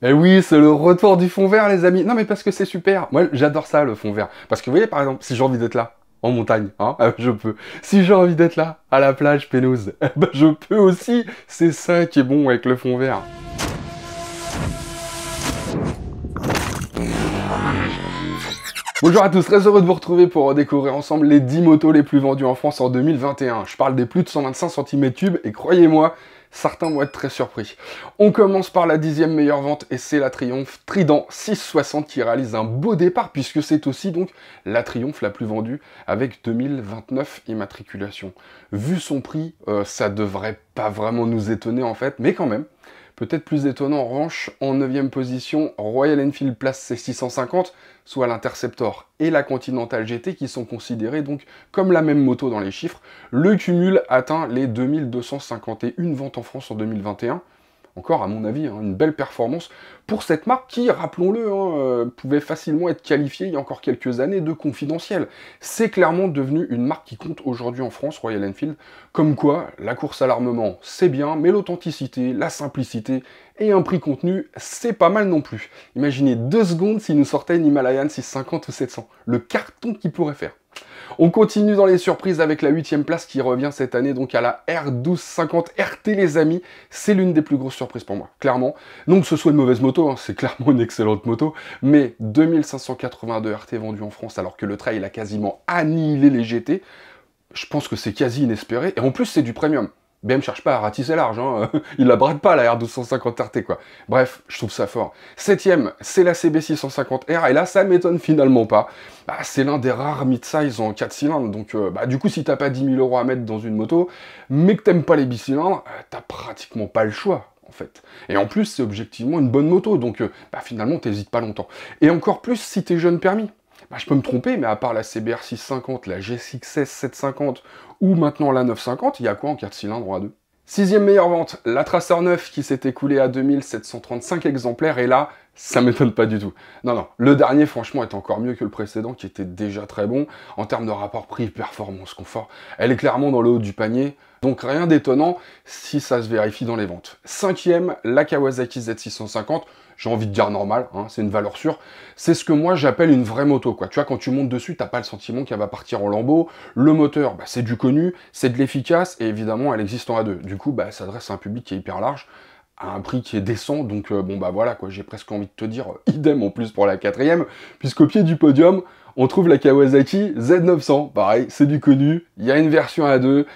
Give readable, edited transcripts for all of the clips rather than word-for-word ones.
Eh oui, c'est le retour du fond vert, les amis. Non, mais parce que c'est super. Moi, j'adore ça, le fond vert. Parce que vous voyez, par exemple, si j'ai envie d'être là, en montagne, hein, je peux. Si j'ai envie d'être là, à la plage pelouse, ben, je peux aussi. C'est ça qui est bon avec le fond vert. Bonjour à tous, très heureux de vous retrouver pour redécouvrir ensemble les 10 motos les plus vendues en France en 2021. Je parle des plus de 125 cm3 et croyez-moi, certains vont être très surpris. On commence par la 10e meilleure vente et c'est la Triumph Trident 660 qui réalise un beau départ puisque c'est aussi donc la Triumph la plus vendue avec 2029 immatriculations. Vu son prix, ça devrait pas vraiment nous étonner en fait, mais quand même. Peut-être plus étonnant en revanche, en 9e position, Royal Enfield place ses 650, soit l'Interceptor et la Continental GT qui sont considérés donc comme la même moto dans les chiffres. Le cumul atteint les 2251 ventes en France en 2021. Encore, à mon avis, hein, une belle performance pour cette marque qui, rappelons-le, pouvait facilement être qualifiée il y a encore quelques années de confidentielle. C'est clairement devenu une marque qui compte aujourd'hui en France, Royal Enfield. Comme quoi, la course à l'armement, c'est bien, mais l'authenticité, la simplicité et un prix contenu, c'est pas mal non plus. Imaginez 2 secondes s'il nous sortait une Himalayan 650 ou 700. Le carton qu'il pourrait faire. On continue dans les surprises avec la 8e place qui revient cette année donc à la R1250 RT les amis. C'est l'une des plus grosses surprises pour moi, clairement. Non que ce soit une mauvaise moto, hein, c'est clairement une excellente moto, mais 2582 RT vendus en France alors que le trail a quasiment annihilé les GT. Je pense que c'est quasi inespéré, et en plus c'est du premium. BM cherche pas à ratisser large, hein. Il la brade pas la R1250 RT quoi. Bref, je trouve ça fort. 7e, c'est la CB650R, et là ça m'étonne finalement pas. Bah, c'est l'un des rares mid-size en 4 cylindres, donc du coup si t'as pas 10 000 € à mettre dans une moto, mais que t'aimes pas les bicylindres, t'as pratiquement pas le choix. En fait. Et en plus, c'est objectivement une bonne moto, donc finalement, t'hésites pas longtemps. Et encore plus si t'es jeune permis. Bah, je peux me tromper, mais à part la CBR 650, la G6S 750 ou maintenant la 950, il y a quoi en 4 cylindres en A2 ? 6e meilleure vente, la Tracer 9 qui s'est écoulée à 2735 exemplaires, et là, ça m'étonne pas du tout. Non, non, le dernier, franchement, est encore mieux que le précédent, qui était déjà très bon. En termes de rapport prix, performance, confort, elle est clairement dans le haut du panier, donc rien d'étonnant si ça se vérifie dans les ventes. 5e, la Kawasaki Z650, j'ai envie de dire normal, hein, c'est une valeur sûre. C'est ce que moi j'appelle une vraie moto, quoi. Tu vois, quand tu montes dessus, t'as pas le sentiment qu'elle va partir en lambeaux. Le moteur, c'est du connu, c'est de l'efficace, et évidemment, elle existe en A2. Du coup, elle s'adresse à un public qui est hyper large, à un prix qui est décent, donc voilà, quoi, j'ai presque envie de te dire, idem en plus pour la 4e, puisqu'au pied du podium, on trouve la Kawasaki Z900. Pareil, c'est du connu, il y a une version A2.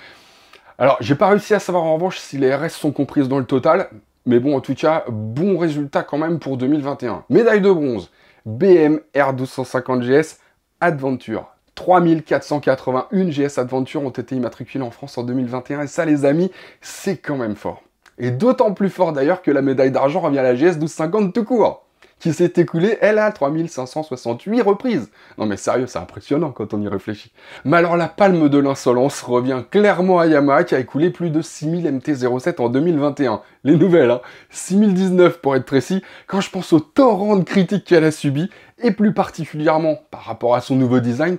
Alors, j'ai pas réussi à savoir en revanche si les RS sont comprises dans le total, mais bon, en tout cas, bon résultat quand même pour 2021. Médaille de bronze, BM R1250 GS Adventure. 3481 GS Adventure ont été immatriculés en France en 2021, et ça les amis, c'est quand même fort. Et d'autant plus fort d'ailleurs que la médaille d'argent revient à la GS 1250 tout court, qui s'est écoulée, elle, à 3568 reprises. Non mais sérieux, c'est impressionnant quand on y réfléchit. Mais alors la palme de l'insolence revient clairement à Yamaha, qui a écoulé plus de 6000 MT-07 en 2021. Les nouvelles, hein, 6019 pour être précis, quand je pense au torrent de critiques qu'elle a subi, et plus particulièrement par rapport à son nouveau design,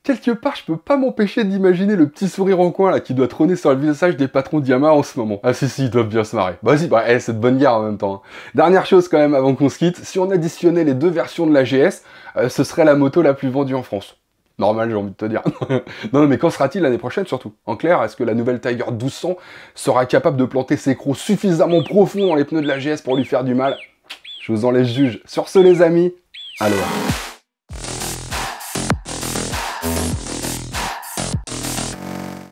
quelque part, je peux pas m'empêcher d'imaginer le petit sourire en coin là qui doit trôner sur le visage des patrons de Yamaha en ce moment. Ah si, ils doivent bien se marrer. Vas-y, c'est de bonne guerre en même temps. Hein. Dernière chose quand même avant qu'on se quitte, si on additionnait les deux versions de la GS, ce serait la moto la plus vendue en France. Normal, j'ai envie de te dire. Non, mais quand sera-t-il l'année prochaine surtout? En clair, est-ce que la nouvelle Tiger 1200 sera capable de planter ses crocs suffisamment profonds dans les pneus de la GS pour lui faire du mal? Je vous en laisse juge. Sur ce les amis, alors...